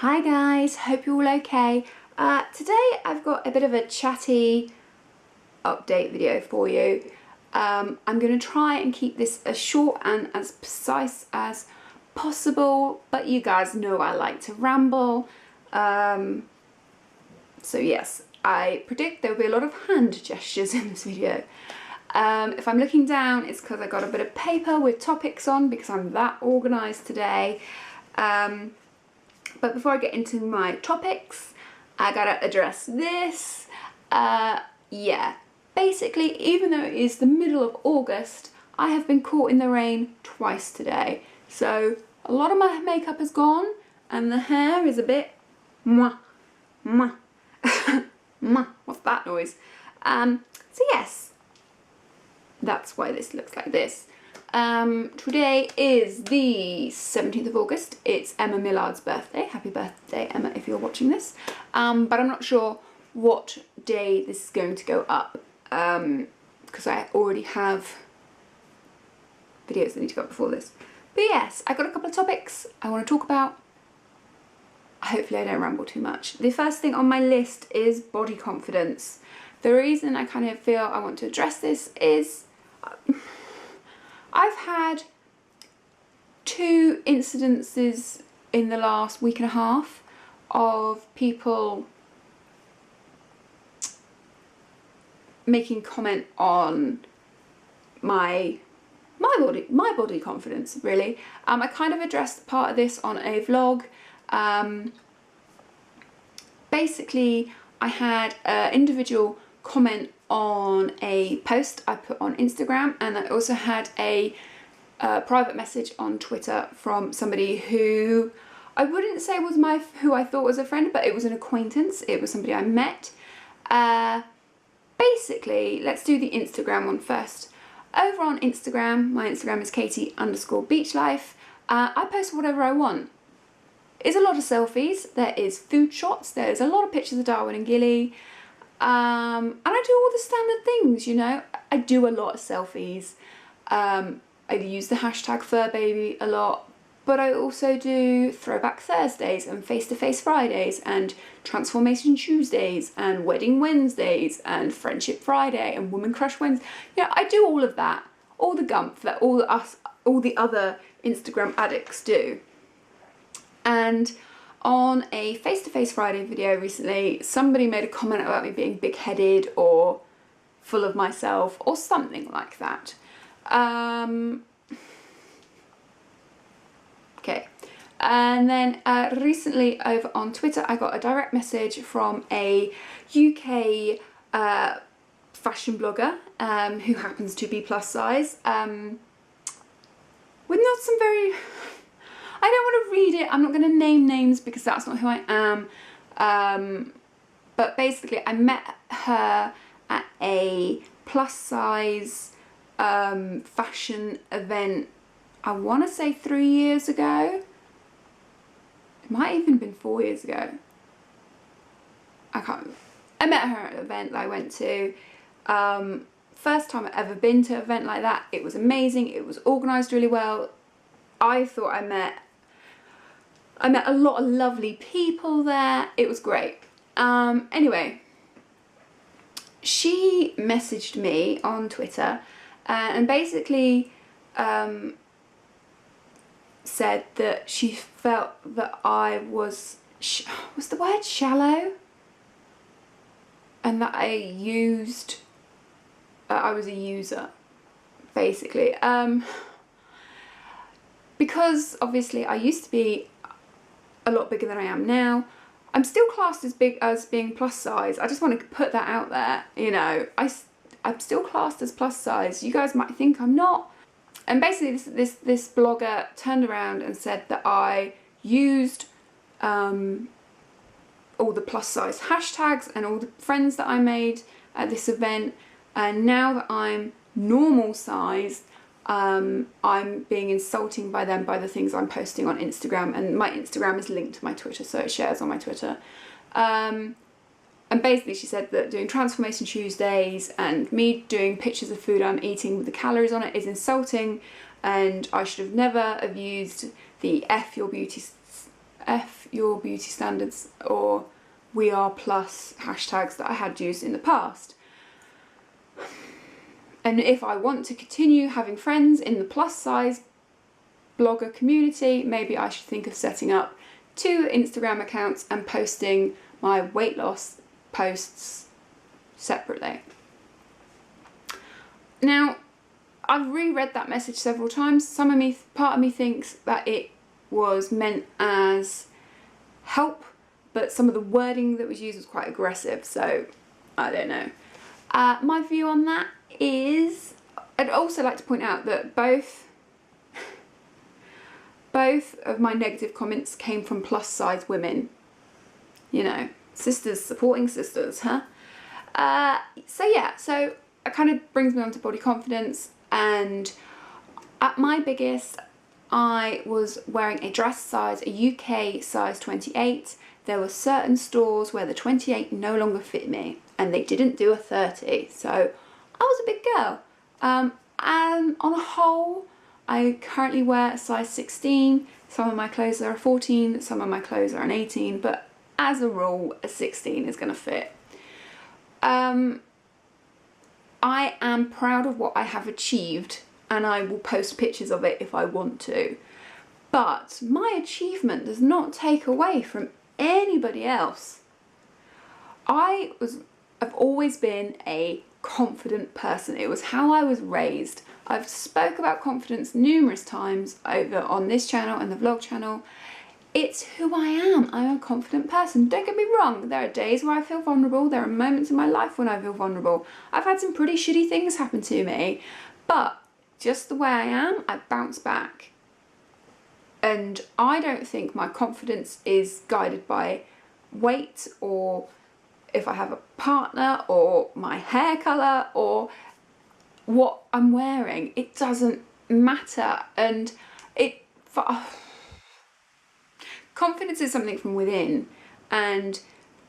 Hi guys, hope you're all okay. Today I've got a bit of a chatty update video for you. I'm going to try and keep this as short and as precise as possible, but you guys know I like to ramble. So yes, I predict there will be a lot of hand gestures in this video. If I'm looking down, it's because I got a bit of paper with topics on because I'm that organised today. But before I get into my topics, I gotta address this. Yeah, basically, even though it is the middle of August, I have been caught in the rain twice today. So a lot of my makeup has gone and the hair is a bit mwah, mwah, mwah. What's that noise? So yes, that's why this looks like this. Today is the 17th of August. It's Emma Millard's birthday. Happy birthday, Emma, if you're watching this. But I'm not sure what day this is going to go up, because I already have videos that need to go up before this. But yes, I got a couple of topics I want to talk about. Hopefully I don't ramble too much. The first thing on my list is body confidence. The reason I kind of feel I want to address this is I've had 2 incidences in the last week and a half of people making comment on my body confidence, really. I kind of addressed part of this on a vlog. Basically, I had an individual comment on a post I put on Instagram, and I also had a private message on Twitter from somebody who I wouldn't say was who I thought was a friend, but it was an acquaintance. It was somebody I met. Basically, let's do the Instagram one first. Over on Instagram, my Instagram is Katy_beachlife. I post whatever I want. There's a lot of selfies, there is food shots, there's a lot of pictures of Darwin and Gilly. And I do all the standard things, you know. I do a lot of selfies. I use the hashtag #FurBaby a lot, but I also do Throwback Thursdays and Face-to-Face Fridays and Transformation Tuesdays and Wedding Wednesdays and Friendship Friday and Woman Crush Wednesday. You know, I do all of that, all the gumph that all the other Instagram addicts do. And on a Face-to-Face Friday video recently, somebody made a comment about me being big-headed or full of myself or something like that. Okay. And then recently over on Twitter, I got a direct message from a UK fashion blogger who happens to be plus size, with not some very... I don't want to read it, I'm not going to name names because that's not who I am, but basically I met her at a plus size fashion event, I want to say 3 years ago. It might have even been 4 years ago. I met her at an event that I went to. First time I've ever been to an event like that. It was amazing, it was organised really well. I thought I met a lot of lovely people there. It was great. Anyway, she messaged me on Twitter and basically said that she felt that I was the word shallow? And that I was a user, basically. Because obviously I used to be a lot bigger than I am now. I'm still classed as big as being plus size. I just want to put that out there, you know. I'm still classed as plus size. You guys might think I'm not. And basically this blogger turned around and said that I used all the plus size hashtags and all the friends that I made at this event, and now that I'm normal sized, I'm being insulting by them by the things I'm posting on Instagram, and my Instagram is linked to my Twitter, so it shares on my Twitter. And basically she said that doing Transformation Tuesdays and me doing pictures of food I'm eating with the calories on it is insulting, and I should have never have used the F Your Beauty F your beauty standards or we are plus hashtags that I had used in the past. And if I want to continue having friends in the plus size blogger community, maybe I should think of setting up 2 Instagram accounts and posting my weight loss posts separately. Now, I've reread that message several times. Part of me thinks that it was meant as help, but some of the wording that was used was quite aggressive, so I don't know. My view on that is, I'd also like to point out that both of my negative comments came from plus size women. You know, sisters supporting sisters, huh? So it kind of brings me on to body confidence, and at my biggest, I was wearing a dress size, a UK size 28. There were certain stores where the 28 no longer fit me, and they didn't do a 30, so I was a big girl. And on a whole, I currently wear a size 16. Some of my clothes are a 14, some of my clothes are an 18, but as a rule, a 16 is going to fit. I am proud of what I have achieved, and I will post pictures of it if I want to. But my achievement does not take away from anybody else. I've always been a confident person. It was how I was raised. I've spoke about confidence numerous times over on this channel and the vlog channel. It's who I am. I'm a confident person. Don't get me wrong, there are days where I feel vulnerable. There are moments in my life when I feel vulnerable. I've had some pretty shitty things happen to me, but just the way I am, I bounce back. And I don't think my confidence is guided by weight, or if I have a partner, or my hair colour, or what I'm wearing. It doesn't matter. And confidence is something from within, and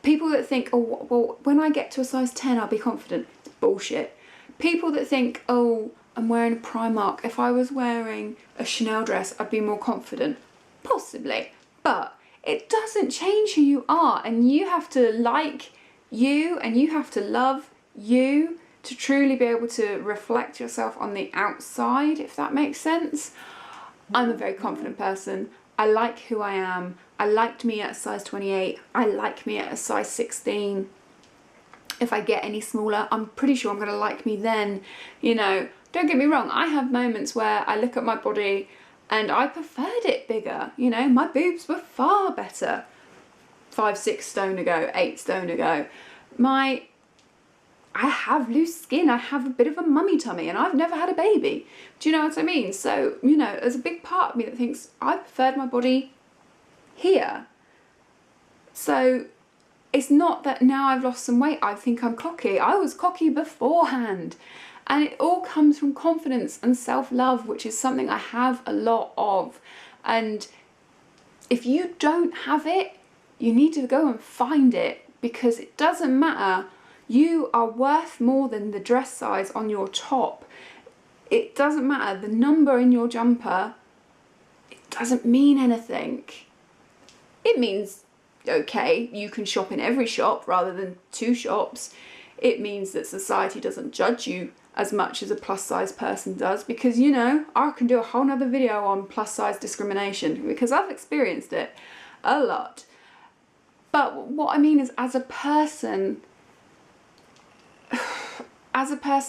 people that think, oh, well, when I get to a size 10 I'll be confident, it's bullshit. People that think, oh, I'm wearing a Primark, if I was wearing a Chanel dress I'd be more confident, possibly, but it doesn't change who you are, and you have to like you, and you have to love you to truly be able to reflect yourself on the outside, if that makes sense. I'm a very confident person. I like who I am. I liked me at a size 28. I like me at a size 16. If I get any smaller, I'm pretty sure I'm going to like me then. You know, don't get me wrong. I have moments where I look at my body and I preferred it bigger. You know, my boobs were far better 5-6 stone ago, 8 stone ago. I have loose skin, I have a bit of a mummy tummy, and I've never had a baby. Do you know what I mean? So, you know, there's a big part of me that thinks I preferred my body here. So it's not that now I've lost some weight I think I'm cocky. I was cocky beforehand. And it all comes from confidence and self-love, which is something I have a lot of. And if you don't have it, you need to go and find it, because it doesn't matter. You are worth more than the dress size on your top. It doesn't matter. The number in your jumper, it doesn't mean anything. It means, okay, you can shop in every shop rather than 2 shops. It means that society doesn't judge you as much as a plus size person does, because, you know, I can do a whole nother video on plus size discrimination, because I've experienced it a lot. But what I mean is, as a person,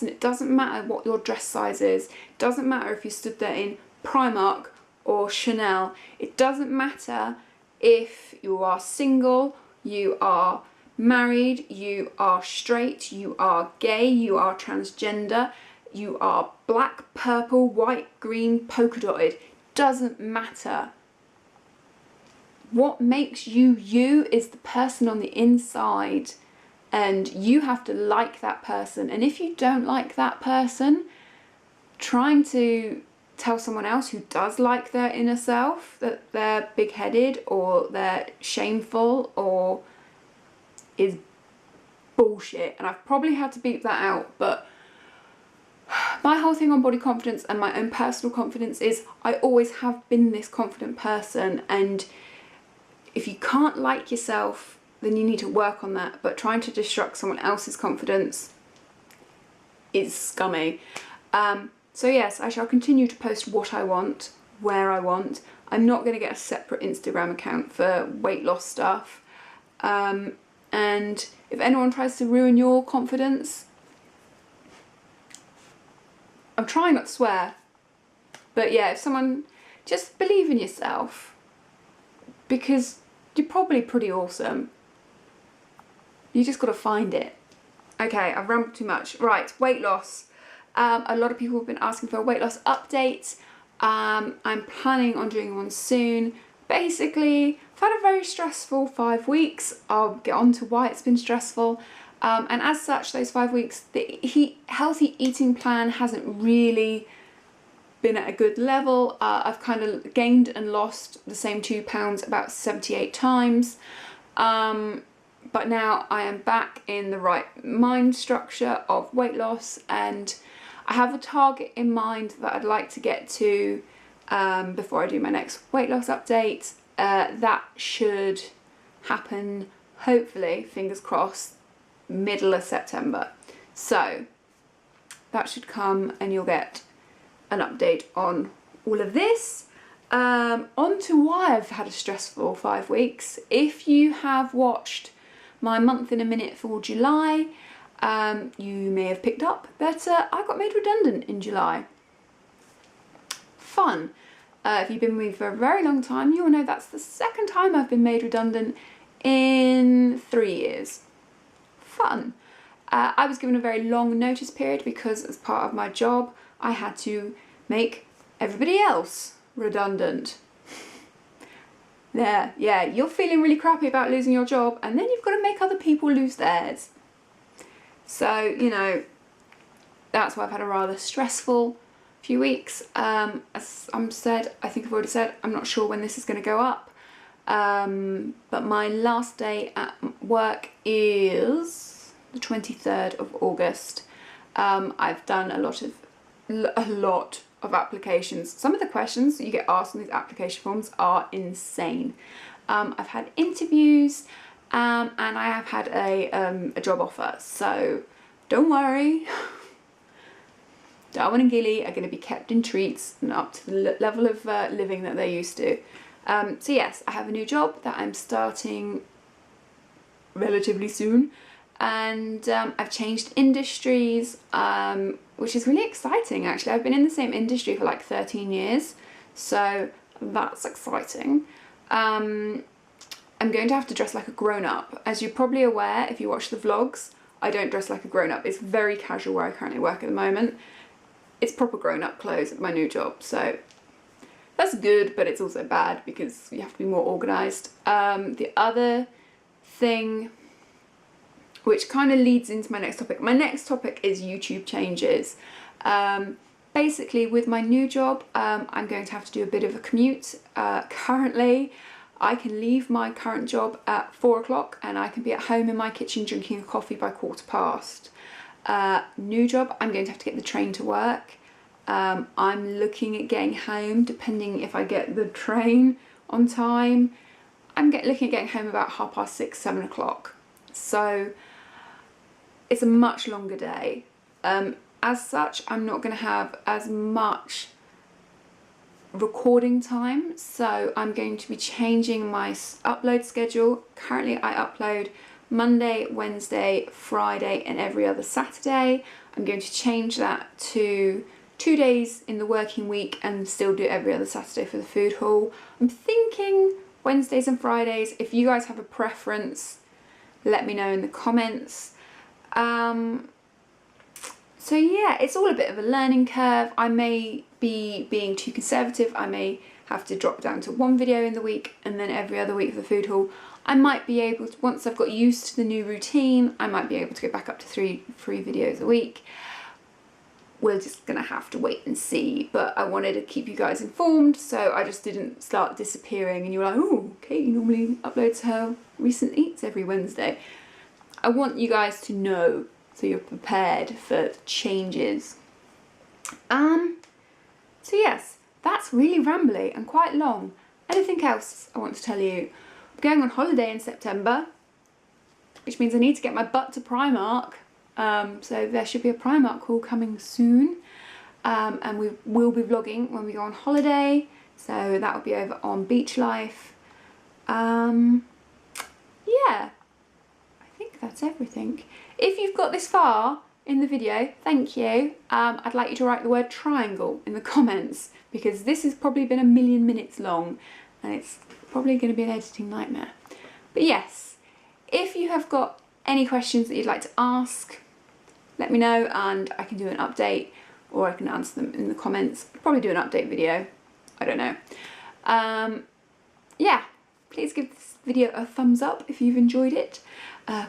it doesn't matter what your dress size is. It doesn't matter if you stood there in Primark or Chanel. It doesn't matter if you are single, you are married, you are straight, you are gay, you are transgender, you are black, purple, white, green, polka dotted. Doesn't matter. What makes you you is the person on the inside. And you have to like that person. And if you don't like that person, trying to tell someone else who does like their inner self that they're big-headed or they're shameful or is bullshit. And I've probably had to beep that out, but my whole thing on body confidence and my own personal confidence is I always have been this confident person, and if you can't like yourself, then you need to work on that. But trying to destruct someone else's confidence is scummy. So yes, I shall continue to post what I want, where I want. I'm not going to get a separate Instagram account for weight loss stuff. And if anyone tries to ruin your confidence, I'm trying not to swear, but yeah, if someone, just believe in yourself, because you're probably pretty awesome. You just got to find it. Okay, I've rambled too much. Right, weight loss. A lot of people have been asking for a weight loss update. I'm planning on doing one soon. Basically, I've had a very stressful 5 weeks. I'll get on to why it's been stressful. And as such, those 5 weeks, the healthy eating plan hasn't really been at a good level. I've kind of gained and lost the same 2 pounds about 78 times. But now I am back in the right mind structure of weight loss, and I have a target in mind that I'd like to get to before I do my next weight loss update. That should happen, hopefully, fingers crossed, middle of September. So that should come and you'll get an update on all of this. On to why I've had a stressful 5 weeks. If you have watched my month in a minute for July, you may have picked up that I got made redundant in July. Fun. If you've been with me for a very long time, you will know that's the second time I've been made redundant in 3 years. Fun. I was given a very long notice period because as part of my job, I had to make everybody else redundant. There, yeah, you're feeling really crappy about losing your job, and then you've got to make other people lose theirs. So, you know, that's why I've had a rather stressful few weeks. As I think I've already said, I'm not sure when this is going to go up. But my last day at work is the 23rd of August. I've done a lot of applications. Some of the questions that you get asked on these application forms are insane. I've had interviews, and I have had a job offer. So don't worry. Darwin and Gilly are going to be kept in treats and up to the level of living that they're used to. So yes, I have a new job that I'm starting relatively soon, and I've changed industries, which is really exciting actually. I've been in the same industry for like 13 years, so that's exciting. I'm going to have to dress like a grown-up. As you're probably aware, if you watch the vlogs, I don't dress like a grown-up. It's very casual where I currently work at the moment. It's proper grown-up clothes at my new job, so that's good, but it's also bad because you have to be more organised. The other thing, which kind of leads into my next topic. My next topic is YouTube changes. Basically, with my new job, I'm going to have to do a bit of a commute. Currently, I can leave my current job at 4 o'clock and I can be at home in my kitchen drinking a coffee by 15:15. New job, I'm going to have to get the train to work. I'm looking at getting home, depending if I get the train on time. I'm looking at getting home about 6:30, 7 o'clock. So it's a much longer day. As such, I'm not going to have as much recording time, so I'm going to be changing my upload schedule. Currently I upload Monday, Wednesday, Friday and every other Saturday. I'm going to change that to 2 days in the working week and still do every other Saturday for the food haul. I'm thinking Wednesdays and Fridays. If you guys have a preference, let me know in the comments. So yeah, it's all a bit of a learning curve. I may be being too conservative. I may have to drop down to 1 video in the week and then every other week for the food haul. I might be able to, once I've got used to the new routine, I might be able to go back up to three videos a week. We're just gonna have to wait and see, but I wanted to keep you guys informed, so I just didn't start disappearing and you were like, oh, Katy normally uploads her recent eats every Wednesday. I want you guys to know so you're prepared for changes. So yes, that's really rambly and quite long. Anything else I want to tell you? I'm going on holiday in September, which means I need to get my butt to Primark. So there should be a Primark haul coming soon. And we will be vlogging when we go on holiday. So that will be over on Beach Life. Yeah, I think that's everything. If you've got this far in the video, thank you. I'd like you to write the word triangle in the comments, because this has probably been 1,000,000 minutes long and it's probably going to be an editing nightmare. But yes, if you have got any questions that you'd like to ask, let me know and I can do an update, or I can answer them in the comments. Probably do an update video, I don't know. Yeah, please give this video a thumbs up if you've enjoyed it.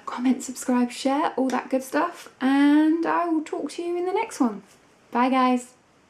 Comment, subscribe, share, all that good stuff, and I will talk to you in the next one. Bye guys.